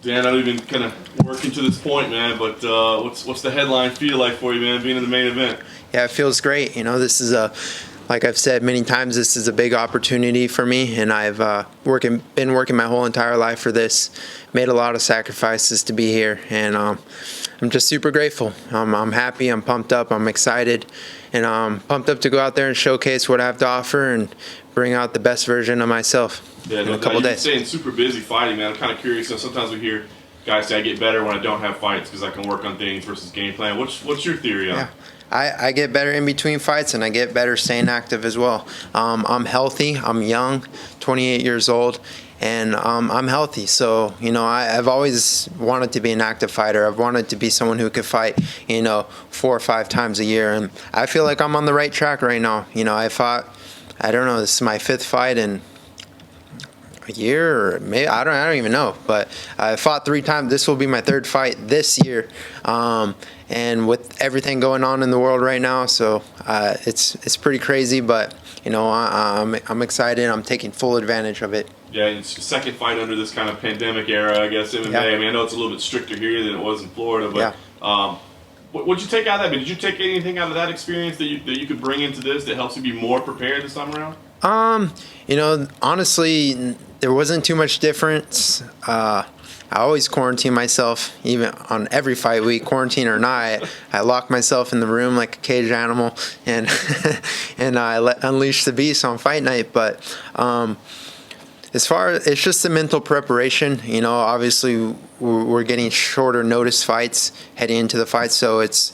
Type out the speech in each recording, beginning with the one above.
Dan, I don't even kind of working to this point, man, but what's the headline feel like for you, man, being in the main event? Yeah, it feels great. You know, this is like I've said many times, this is a big opportunity for me, and I've been working my whole entire life for this, made a lot of sacrifices to be here, and I'm just super grateful. I'm happy, I'm pumped up, I'm excited, and I'm pumped up to go out there and showcase what I have to offer and bring out the best version of myself in a couple days. You're staying super busy fighting, man. I'm kind of curious. Sometimes we hear guys say I get better when I don't have fights because I can work on things versus game plan. What's your theory on? Yeah. I get better in between fights, and I get better staying active as well. I'm healthy. I'm young, 28 years old, and I'm healthy. So, you know, I've always wanted to be an active fighter. I've wanted to be someone who could fight, 4 or 5 times a year, and I feel like I'm on the right track right now. You know, I fought, I don't know, this is my 5th fight in a year, or maybe I don't even know, but I fought 3 times. This will be my 3rd fight this year, and with everything going on in the world right now, so it's pretty crazy, but I'm excited. I'm taking full advantage of it. Yeah, it's your 2nd fight under this kind of pandemic era, I guess, MMA. Yeah. I mean, I know it's a little bit stricter here than it was in Florida, but yeah. What'd you take out of that? I mean, did you take anything out of that experience that you could bring into this that helps you be more prepared this time around? Honestly, there wasn't too much difference. I always quarantine myself, even on every fight week, quarantine or not. I lock myself in the room like a caged animal, and and I unleash the beast on fight night. But as far as it's just the mental preparation, obviously we're getting shorter notice fights heading into the fight. So it's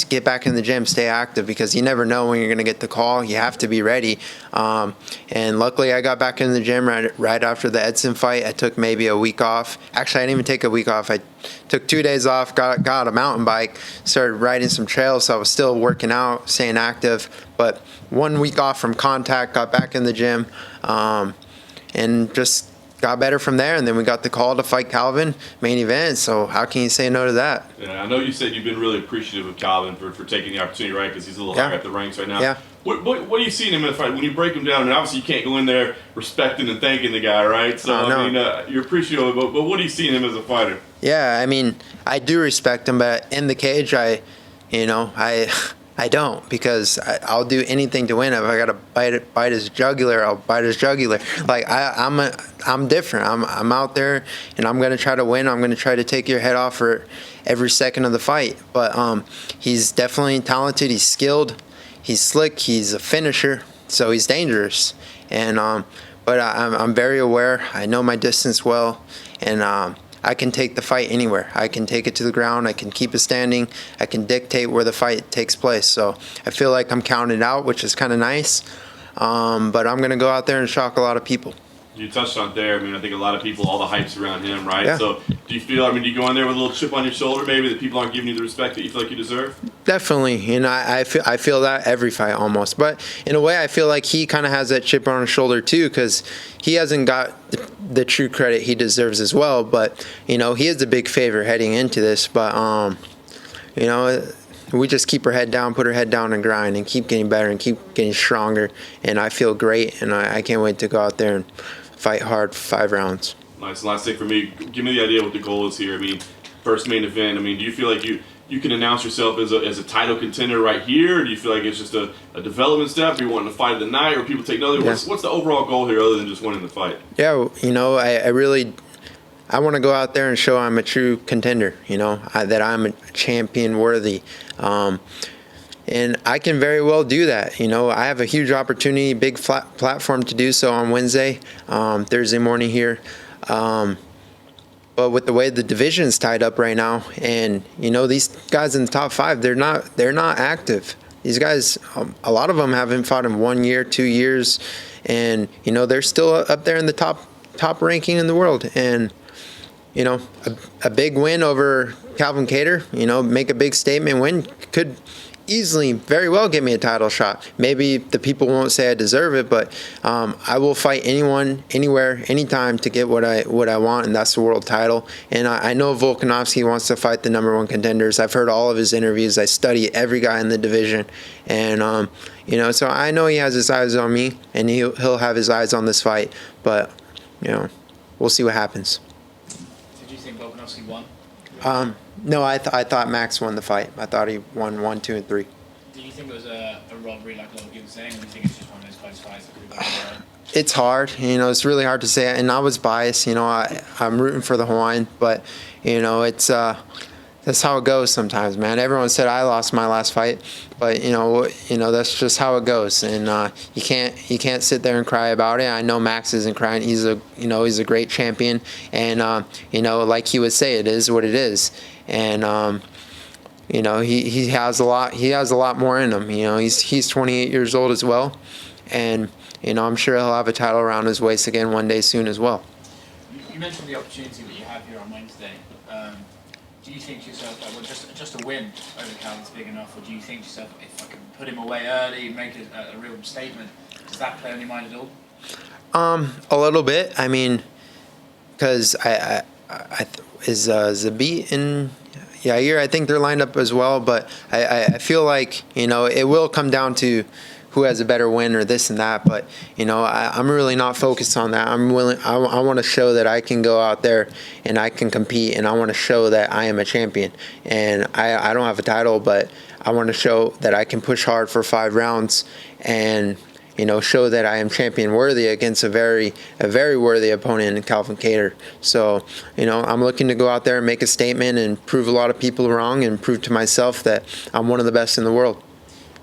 get back in the gym, stay active, because you never know when you're going to get the call. You have to be ready. And luckily I got back in the gym right after the Edson fight. I took maybe a week off. Actually, I didn't even take a week off. I took 2 days off, got a mountain bike, started riding some trails. So I was still working out, staying active. But 1 week off from contact, got back in the gym, and just got better from there. And then we got the call to fight Calvin, main event. So how can you say no to that? Yeah, I know you said you've been really appreciative of Calvin for taking the opportunity, right? Because he's a little higher up the ranks right now. Yeah. What do you see in him in a fight? When you break him down, and obviously you can't go in there respecting and thanking the guy, right? So, I mean, you're appreciative of it, but what do you see in him as a fighter? Yeah, I mean, I do respect him, but in the cage, I don't, because I'll do anything to win. If I gotta bite his jugular, I'll bite his jugular. Like I'm different. I'm out there, and I'm gonna try to win. I'm gonna try to take your head off for every second of the fight. But he's definitely talented. He's skilled. He's slick. He's a finisher. So he's dangerous. And but I'm very aware. I know my distance well, and I can take the fight anywhere. I can take it to the ground. I can keep it standing. I can dictate where the fight takes place. So I feel like I'm counted out, which is kind of nice. But I'm going to go out there and shock a lot of people. You touched on it there. I mean, I think a lot of people, all the hype's around him, right? Yeah. So do you feel, do you go in there with a little chip on your shoulder maybe that people aren't giving you the respect that you feel like you deserve? Definitely. I feel that every fight almost. But in a way, I feel like he kind of has that chip on his shoulder too, because he hasn't got the true credit he deserves as well. But, he is a big favorite heading into this. But, we just keep our head down, put our head down and grind and keep getting better and keep getting stronger. And I feel great, and I can't wait to go out there and fight hard for 5 rounds. Nice. Last thing for me, give me the idea what the goal is here. First main event. Do you feel like you can announce yourself as a title contender right here? Or do you feel like it's just a development step? Are you wanting to fight of the night, or people take notice? Yeah. What's the overall goal here other than just winning the fight? Yeah, I want to go out there and show I'm a true contender, that I'm a champion worthy. And I can very well do that. I have a huge opportunity, big platform to do so on Wednesday, Thursday morning here. But with the way the division's tied up right now, and these guys in the top 5, they're not active. These guys, a lot of them haven't fought in 1 year, 2 years, and they're still up there in the top ranking in the world. And a big win over Calvin Kattar, make a big statement win, could easily, very well get me a title shot. Maybe the people won't say I deserve it, but I will fight anyone, anywhere, anytime to get what I want, and that's the world title. And I know Volkanovski wants to fight the #1 contenders. I've heard all of his interviews. I study every guy in the division, and so I know he has his eyes on me, and he'll have his eyes on this fight. But we'll see what happens. Did you think Volkanovski won? No, I thought Max won the fight. I thought he won 1, 2, and 3. Do you think it was a robbery like a lot of people saying, or do you think it's just one of those close fights that could have gone away? It's hard, it's really hard to say, and I was biased. I'm rooting for the Hawaiian, but it's that's how it goes sometimes, man. Everyone said I lost my last fight, but that's just how it goes, and you can't sit there and cry about it. I know Max isn't crying. He's a great champion, and like he would say, it is what it is, and he has a lot more in him. He's 28 years old as well, and I'm sure he'll have a title around his waist again one day soon as well. You mentioned the opportunity that you have here on Wednesday. Do you think to yourself, well, just a win over Calvin's big enough, or do you think to yourself, if I can put him away early, make a real statement, does that play on your mind at all? A little bit. I mean, because is Zabit and Yair, I think they're lined up as well, but I feel like it will come down to who has a better win or this and that, but I'm really not focused on that. I want to show that I can go out there and I can compete, and I want to show that I am a champion, and I don't have a title, but I want to show that I can push hard for 5 rounds and show that I am champion worthy against a very worthy opponent in Calvin Kattar. So I'm looking to go out there and make a statement and prove a lot of people wrong and prove to myself that I'm one of the best in the world.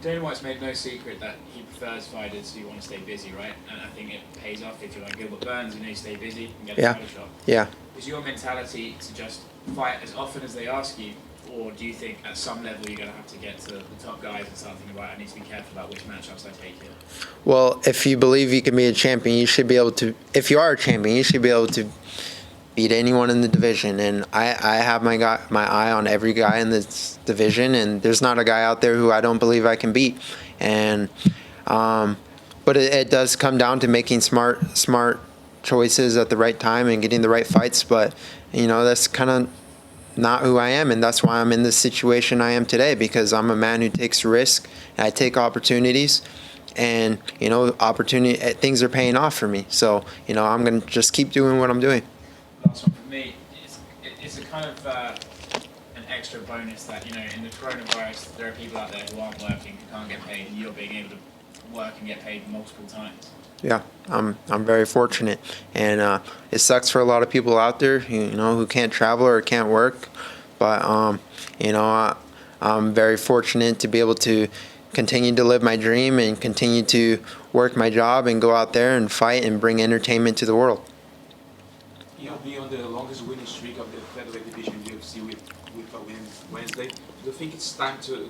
Dana White's made no secret that he prefers fighters who want to stay busy, right? And I think it pays off if you're like Gilbert Burns, you stay busy and get a title shot. Yeah. Is your mentality to just fight as often as they ask you, or do you think at some level you're going to have to get to the top guys and start thinking, right, I need to be careful about which matchups I take here? Well, if you believe you can be a champion, you should be able to. If you are a champion, you should be able to beat anyone in the division, and I have my eye on every guy in this division, and there's not a guy out there who I don't believe I can beat. And but it does come down to making smart choices at the right time and getting the right fights. But that's kind of not who I am, and that's why I'm in this situation I am today, because I'm a man who takes risk and I take opportunities, and things are paying off for me. So I'm gonna just keep doing what I'm doing. Last one for me, it's a kind of an extra bonus that in the coronavirus there are people out there who aren't working, who can't get paid, and you're being able to work and get paid multiple times. Yeah, I'm very fortunate, and it sucks for a lot of people out there who can't travel or can't work, but I'm very fortunate to be able to continue to live my dream and continue to work my job and go out there and fight and bring entertainment to the world. You'll be on the longest winning streak of the featherweight division in UFC with a win Wednesday. Do you think it's time to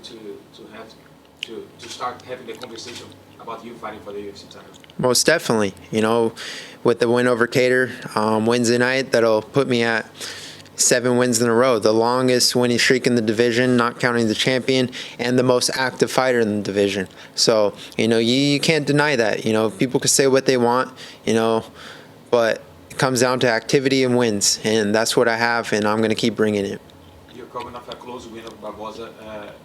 start having the conversation about you fighting for the UFC title? Most definitely. With the win over Kattar Wednesday night, that'll put me at 7 wins in a row, the longest winning streak in the division, not counting the champion, and the most active fighter in the division. So you can't deny that. People can say what they want, but it comes down to activity and wins, and that's what I have, and I'm going to keep bringing it. You're coming off a close win of Barboza.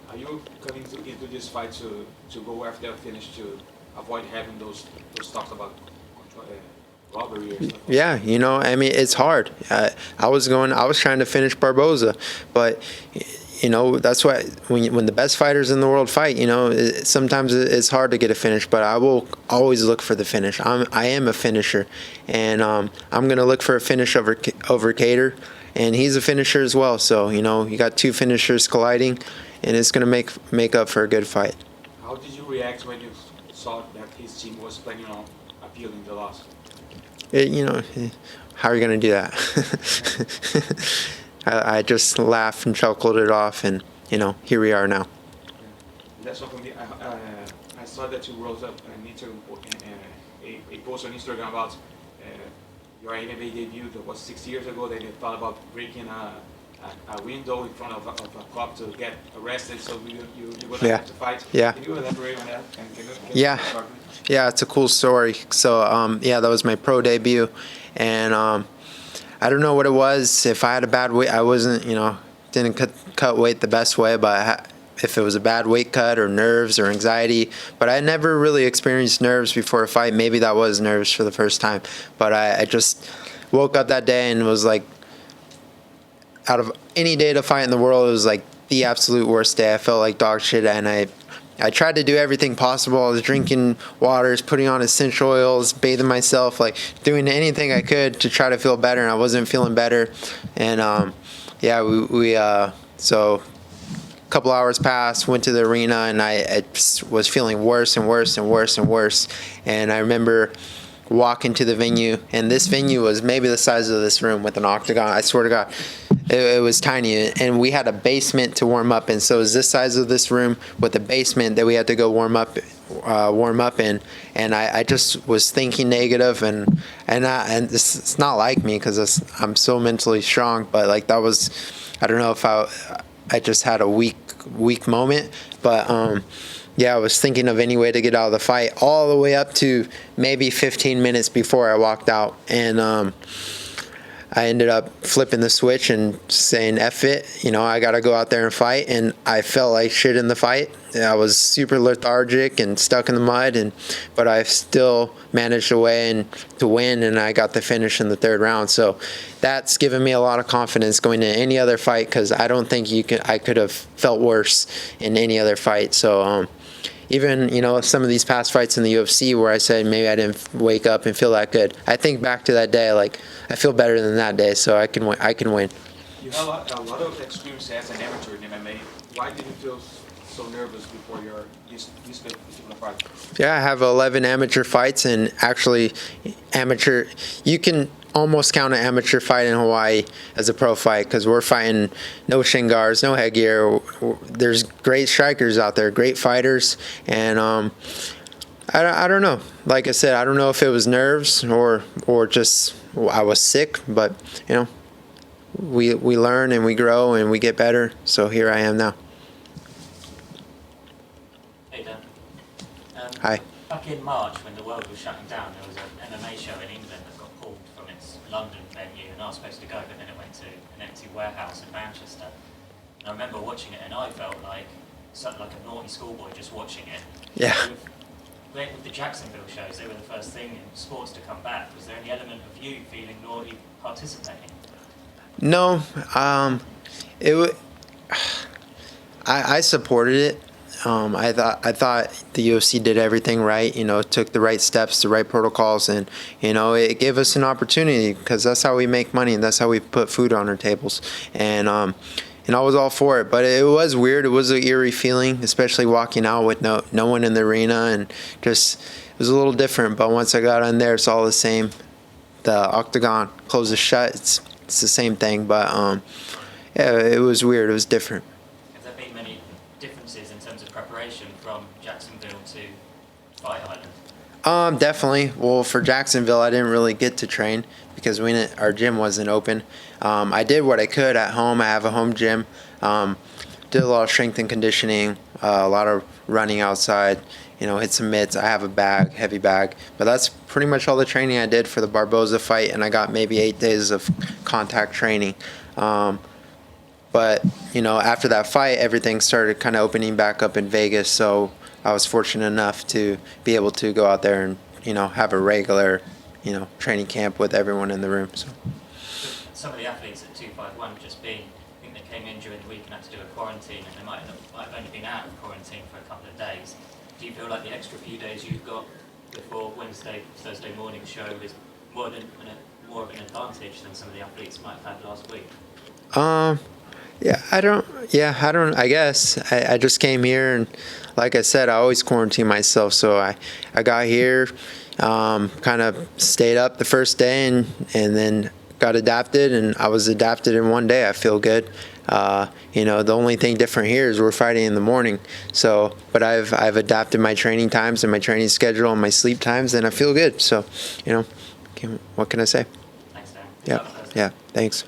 Are you coming into this fight to go after the finish to avoid having those talks about robbery or stuff? Yeah, it's hard. I was trying to finish Barboza, but that's why when the best fighters in the world fight, sometimes it's hard to get a finish, but I will always look for the finish. I am a finisher, and I'm going to look for a finish over Kattar, and he's a finisher as well. So you got 2 finishers colliding, and it's going to make up for a good fight. How did you react when you saw that his team was planning on appealing the loss? How are you going to do that? I just laughed and chuckled it off, and here we are now. That's what for me. I saw that you wrote up a post on Instagram about your MMA debut. That was 6 years ago. That you thought about breaking a window in front of a cop to get arrested, so you were not have to fight. Yeah. Can you elaborate on that? Yeah, it's a cool story. So that was my pro debut, and I don't know what it was. If I had a bad weight, I wasn't, didn't cut weight the best way, but if it was a bad weight cut or nerves or anxiety, but I never really experienced nerves before a fight. Maybe that was nerves for the first time, but I just woke up that day and was like, out of any day to fight in the world, it was like the absolute worst day. I felt like dog shit, and I tried to do everything possible. I was drinking waters, putting on essential oils, bathing myself, like doing anything I could to try to feel better, and I wasn't feeling better. And so a couple hours passed, went to the arena, and I was feeling worse and worse and worse and worse. And I remember walking to the venue, and this venue was maybe the size of this room with an octagon. I swear to God, it was tiny, and we had a basement to warm up in. So it was this size of this room with a basement that we had to go warm up in. And I just was thinking negative, and this, it's not like me because I'm so mentally strong, but like that was, I don't know if I just had a weak moment, but yeah, I was thinking of any way to get out of the fight all the way up to maybe 15 minutes before I walked out. And I ended up flipping the switch and saying, F it, I got to go out there and fight. And I felt like shit in the fight. I was super lethargic and stuck in the mud, but I still managed to win, and I got the finish in the third round. So that's given me a lot of confidence going into any other fight, because I don't think I could have felt worse in any other fight. So even some of these past fights in the UFC where I said maybe I didn't wake up and feel that good, I think back to that day, like I feel better than that day, so I can win. You have a lot of experience as an amateur in MMA. Why did you feel so nervous before this particular fight? Yeah, I have 11 amateur fights, and actually you can almost count an amateur fight in Hawaii as a pro fight, because we're fighting no shin guards, no headgear. There's great strikers out there, great fighters, and I don't know. Like I said, I don't know if it was nerves or just I was sick, but we learn and we grow and we get better. So here I am now. Hey Dan. Hi. Back in March, when the world was shutting down, there was an MMA show in England that got pulled from its London venue, and I was supposed to go, but then it went to an empty warehouse in Manchester. And I remember watching it, and I felt like a naughty schoolboy just watching it. Yeah. With the Jacksonville shows, they were the first thing in sports to come back. Was there any element of you feeling naughty participating? No, I supported it. I thought the UFC did everything right. Took the right steps, the right protocols, and it gave us an opportunity, because that's how we make money and that's how we put food on our tables. And I was all for it, but it was weird. It was an eerie feeling, especially walking out with no one in the arena, and just it was a little different. But once I got in there, it's all the same. The octagon closes shut. It's the same thing, but yeah, it was weird. It was different. Have there been many differences in terms of preparation from Jacksonville to Fight Island? Definitely. Well, for Jacksonville, I didn't really get to train because our gym wasn't open. I did what I could at home. I have a home gym. Did a lot of strength and conditioning, a lot of running outside, hit some mitts. I have a heavy bag. But that's pretty much all the training I did for the Barboza fight, and I got maybe 8 days of contact training. But, after that fight, everything started kind of opening back up in Vegas, so I was fortunate enough to be able to go out there and, have a regular, training camp with everyone in the room. So. Some of the athletes at 251 have just been, I think they came in during the week and had to do a quarantine, and they might have only been out of quarantine for a couple of days. Do you feel like the extra few days you've got before Thursday morning show is more of an advantage than some of the athletes might have had last week? I guess. I just came here, and like I said, I always quarantine myself. So I got here, kind of stayed up the first day, and then got adapted, and I was adapted in one day. I feel good. The only thing different here is we're fighting in the morning. So, but I've adapted my training times and my training schedule and my sleep times, and I feel good. So, what can I say? Thanks, Dan. Yeah. Thanks.